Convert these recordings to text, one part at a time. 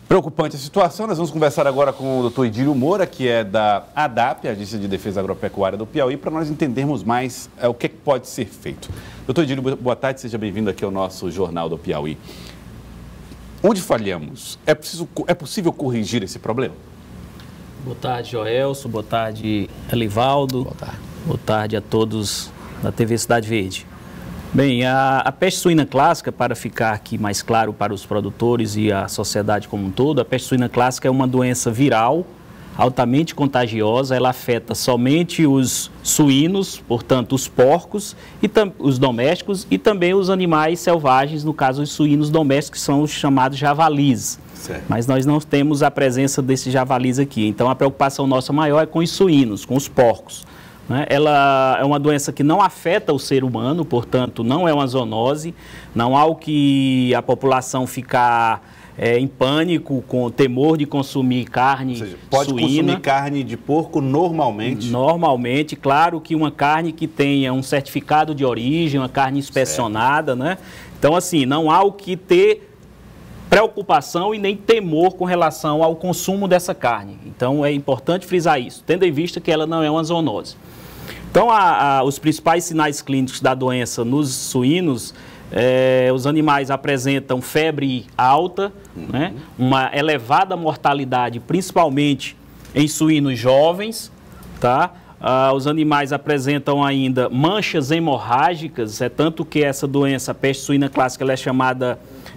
Preocupante a situação. Nós vamos conversar agora com o Dr. Idílio Moura, que é da ADAP, Agência de Defesa Agropecuária do Piauí, para nós entendermos mais o que pode ser feito. Dr. Idílio, boa tarde, seja bem-vindo aqui ao nosso Jornal do Piauí. Onde falhamos? É possível corrigir esse problema? Boa tarde, Joelson. Boa tarde, Elivaldo. Boa tarde a todos da TV Cidade Verde. Bem, a peste suína clássica, para ficar aqui mais claro para os produtores e a sociedade como um todo, a peste suína clássica é uma doença viral, altamente contagiosa. Ela afeta somente os suínos, portanto os porcos, e os domésticos e também os animais selvagens, no caso os suínos domésticos, que são os chamados javalis. Certo. Mas nós não temos a presença desses javalis aqui, então a preocupação nossa maior é com os suínos, com os porcos. Ela é uma doença que não afeta o ser humano, portanto, não é uma zoonose, não há o que a população ficar em pânico, com temor de consumir carne. Ou seja, pode suína. Consumir carne de porco normalmente? Normalmente, claro que uma carne que tenha um certificado de origem, uma carne inspecionada, né? Então, assim, não há o que ter preocupação e nem temor com relação ao consumo dessa carne. Então, é importante frisar isso, tendo em vista que ela não é uma zoonose. Então, os principais sinais clínicos da doença nos suínos, os animais apresentam febre alta, né? Uma elevada mortalidade, principalmente em suínos jovens, tá? Os animais apresentam ainda manchas hemorrágicas, tanto que essa doença, a peste suína clássica,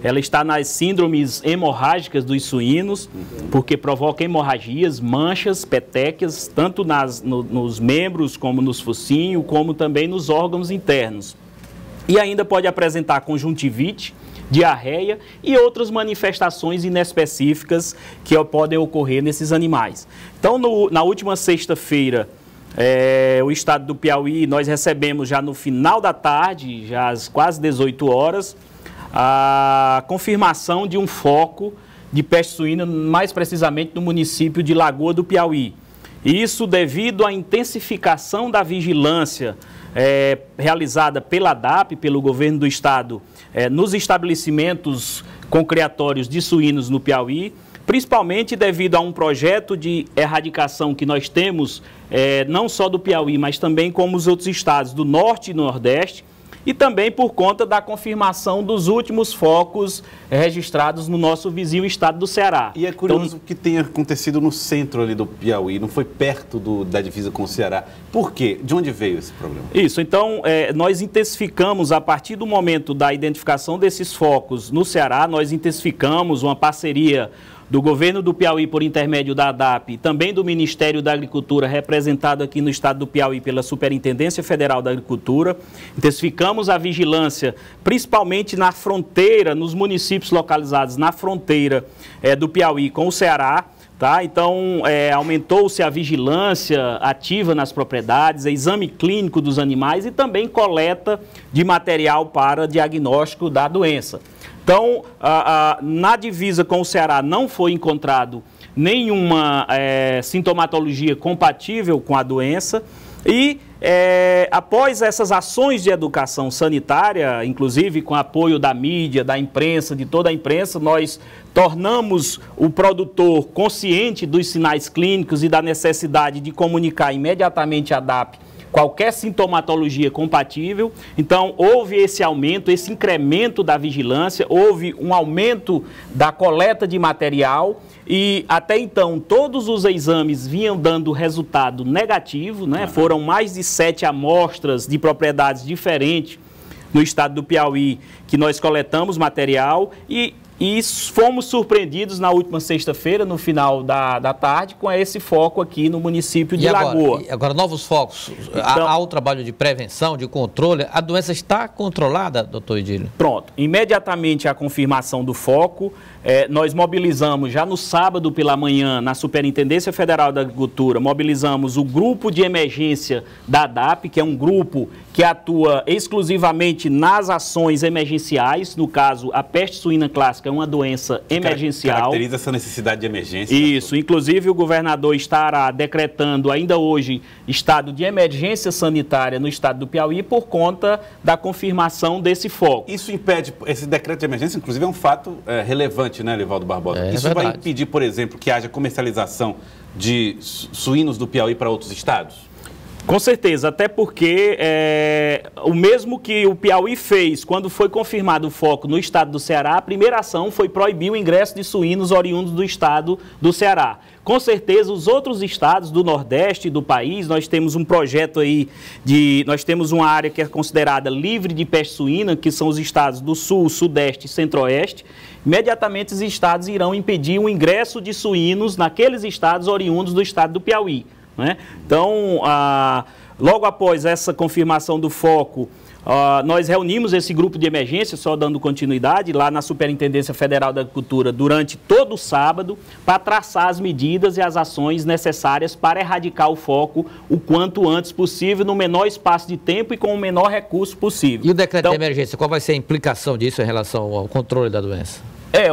ela está nas síndromes hemorrágicas dos suínos, porque provoca hemorragias, manchas, petequias, tanto nos membros, como nos focinhos, como também nos órgãos internos. E ainda pode apresentar conjuntivite, diarreia e outras manifestações inespecíficas que podem ocorrer nesses animais. Então, na última sexta-feira, o estado do Piauí, nós recebemos já no final da tarde, já às quase 18 horas, a confirmação de um foco de peste suína, mais precisamente no município de Lagoa do Piauí. Isso devido à intensificação da vigilância realizada pela ADAP, pelo governo do estado, nos estabelecimentos concreatórios de suínos no Piauí, principalmente devido a um projeto de erradicação que nós temos, não só do Piauí, mas também como os outros estados do Norte e Nordeste, e também por conta da confirmação dos últimos focos registrados no nosso vizinho estado do Ceará. E é curioso que tenha acontecido no centro ali do Piauí, não foi perto da divisa com o Ceará. Por quê? De onde veio esse problema? Isso, então nós intensificamos, a partir do momento da identificação desses focos no Ceará, nós intensificamos uma parceria do governo do Piauí por intermédio da ADAP e também do Ministério da Agricultura, representado aqui no estado do Piauí pela Superintendência Federal da Agricultura. Intensificamos a vigilância, principalmente na fronteira, nos municípios localizados na fronteira do Piauí com o Ceará. Tá? Então, aumentou-se a vigilância ativa nas propriedades, exame clínico dos animais e também coleta de material para diagnóstico da doença. Então, na divisa com o Ceará não foi encontrado nenhuma sintomatologia compatível com a doença e, após essas ações de educação sanitária, inclusive com apoio da mídia, da imprensa, de toda a imprensa, nós tornamos o produtor consciente dos sinais clínicos e da necessidade de comunicar imediatamente à ADAP qualquer sintomatologia compatível. Então, houve esse aumento, esse incremento da vigilância, houve um aumento da coleta de material e, até então, todos os exames vinham dando resultado negativo, né? Foram mais de 7 amostras de propriedades diferentes no estado do Piauí que nós coletamos material e fomos surpreendidos na última sexta-feira, no final da tarde, com esse foco aqui no município de Lagoa. Agora, novos focos, então, há o trabalho de prevenção, de controle, a doença está controlada, doutor Idílio? Pronto, imediatamente a confirmação do foco, nós mobilizamos já no sábado pela manhã, na Superintendência Federal da Agricultura, mobilizamos o grupo de emergência da ADAP, que é um grupo que atua exclusivamente nas ações emergenciais, no caso, a peste suína clássica é uma doença emergencial. Caracteriza essa necessidade de emergência. Isso, inclusive o governador estará decretando ainda hoje estado de emergência sanitária no estado do Piauí por conta da confirmação desse foco. Isso impede, esse decreto de emergência, inclusive, é um fato relevante preocupante, né, Livaldo Barbosa? Isso vai impedir, por exemplo, que haja comercialização de suínos do Piauí para outros estados? Com certeza, até porque o mesmo que o Piauí fez quando foi confirmado o foco no estado do Ceará, a primeira ação foi proibir o ingresso de suínos oriundos do estado do Ceará. Com certeza, os outros estados do Nordeste do país, nós temos um projeto aí nós temos uma área que é considerada livre de peste suína, que são os estados do Sul, Sudeste e Centro-Oeste. Imediatamente os estados irão impedir o ingresso de suínos naqueles estados oriundos do estado do Piauí, né? Então, logo após essa confirmação do foco, nós reunimos esse grupo de emergência, só dando continuidade, lá na Superintendência Federal da Agricultura durante todo o sábado, para traçar as medidas e as ações necessárias para erradicar o foco o quanto antes possível, no menor espaço de tempo e com o menor recurso possível. E o decreto de emergência, qual vai ser a implicação disso em relação ao controle da doença?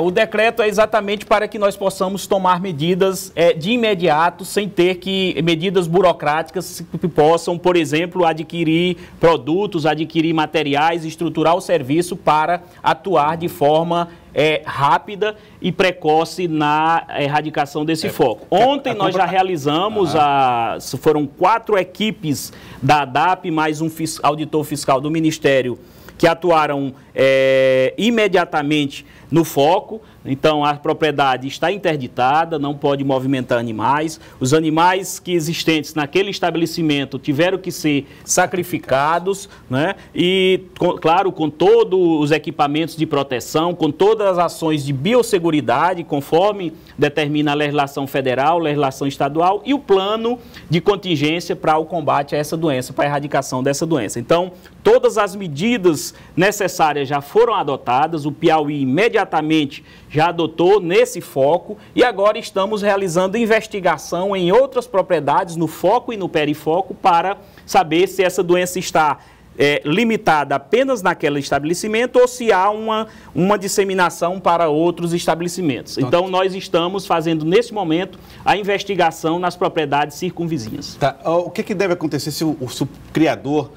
O decreto é exatamente para que nós possamos tomar medidas de imediato, sem ter medidas burocráticas que possam, por exemplo, adquirir produtos, adquirir materiais, estruturar o serviço para atuar de forma rápida e precoce na erradicação desse foco. Ontem nós já realizamos, foram 4 equipes da ADAP, mais um auditor fiscal do Ministério, que atuaram imediatamente no foco. Então, a propriedade está interditada, não pode movimentar animais. Os animais que existentes naquele estabelecimento tiveram que ser sacrificados, né? E, claro, com todos os equipamentos de proteção, com todas as ações de biosseguridade, conforme determina a legislação federal, legislação estadual e o plano de contingência para o combate a essa doença, para a erradicação dessa doença. Então, todas as medidas necessárias já foram adotadas, o Piauí imediatamente já adotou nesse foco e agora estamos realizando investigação em outras propriedades, no foco e no perifoco, para saber se essa doença está limitada apenas naquele estabelecimento ou se há uma disseminação para outros estabelecimentos. Então, nós estamos fazendo, nesse momento, a investigação nas propriedades circunvizinhas. Tá. O que deve acontecer se o criador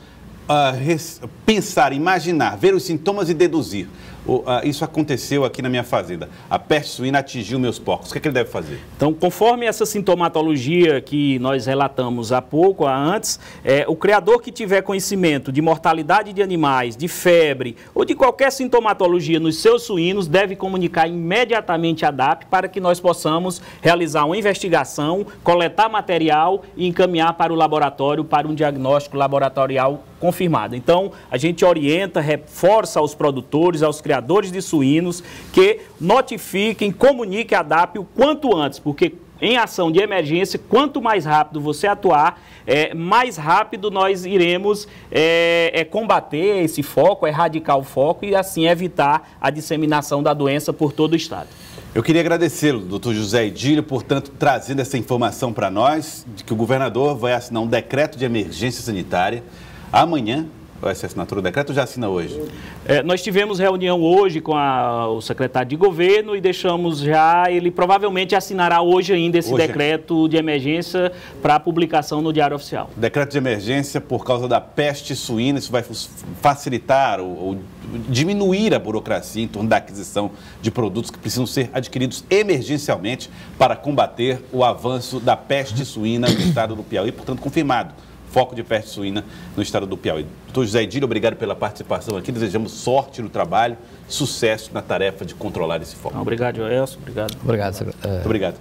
pensar, imaginar, ver os sintomas e deduzir? Isso aconteceu aqui na minha fazenda. A peste suína atingiu meus porcos. O que ele deve fazer? Então, conforme essa sintomatologia que nós relatamos há pouco, antes, o criador que tiver conhecimento de mortalidade de animais, de febre ou de qualquer sintomatologia nos seus suínos, deve comunicar imediatamente à ADAP para que nós possamos realizar uma investigação, coletar material e encaminhar para o laboratório para um diagnóstico laboratorial confirmado. Então, a gente orienta, reforça aos produtores, aos criadores de suínos, que notifiquem, comuniquem a ADAP o quanto antes, porque em ação de emergência, quanto mais rápido você atuar, mais rápido nós iremos combater esse foco, erradicar o foco e assim evitar a disseminação da doença por todo o estado. Eu queria agradecê-lo, doutor José Idílio, portanto, trazendo essa informação para nós, de que o governador vai assinar um decreto de emergência sanitária. Amanhã vai ser assinatura do decreto ou já assina hoje? Nós tivemos reunião hoje com o secretário de governo e deixamos ele provavelmente assinará hoje ainda esse decreto de emergência para publicação no Diário Oficial. Decreto de emergência por causa da peste suína, isso vai facilitar ou diminuir a burocracia em torno da aquisição de produtos que precisam ser adquiridos emergencialmente para combater o avanço da peste suína no estado do Piauí, portanto confirmado. Foco de peste suína no estado do Piauí. Doutor José Idílio, obrigado pela participação aqui. Desejamos sorte no trabalho, sucesso na tarefa de controlar esse foco. Obrigado, Joelson. Obrigado. Obrigado, secretário. Muito obrigado.